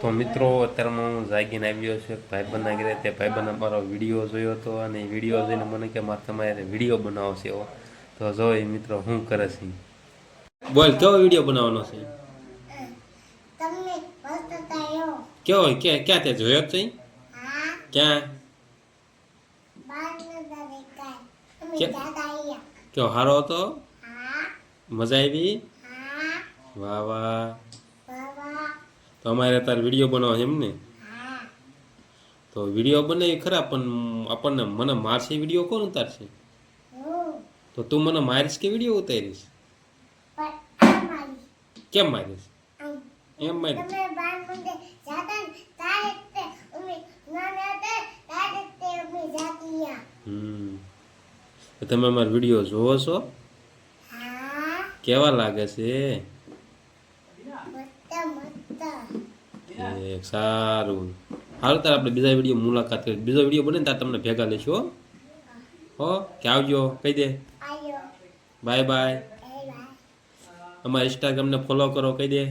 તો મિત્રો અત્યારમાં હું જાગીને આવ્યો છે ભાઈબંધના ઘરે. તે ભાઈબંધ મારો વિડીયો જોયો હતો અને એ વિડીયો જોઈને મને કે મારે તમારે વિડીયો બનાવવો છે એવો. તો જો એ મિત્રો શું કરે છે. બોલ કેવો વિડીયો બનાવવાનો છે? તમને પસંદ કેવો ક્યાં તે જોયો જ છે? હા ક્યાં? બાર નતા દેખાય અમે કે- દાદા આયા કેવો સારો હતો? હા મજા આવી? હા વાહ વાહ. બાબા તો અમારે તાર વિડીયો બનાવો છે એમ ને? હા તો વિડીયો બનાવી ખરા પણ આપણને મને મારશે વિડીયો કોણ ઉતારશે? હું તો તું મને મારીશ કે વિડીયો ઉતારીશ? પણ આ મારી કેમ મારીશ? આમ એમ મારીશ? તમે બાર મંદે જાતા ને તારે તે અમે નાના હતા તારે તે અમે જાતીયા તો તમે અમારો વિડીયો જોવો છો? હા કેવા લાગે છે? મસ્ત મસ્ત સારું હાલ તાર આપણે બીજા વિડીયો મુલાકાત કરી. બીજો વિડીયો બને ને તાર તમને ભેગા લઈશું હો કે આવજો કહી દે. આયો બાય બાય. એ ભાઈ અમારા ઇન્સ્ટાગ્રામને ફોલો કરો કહી દે.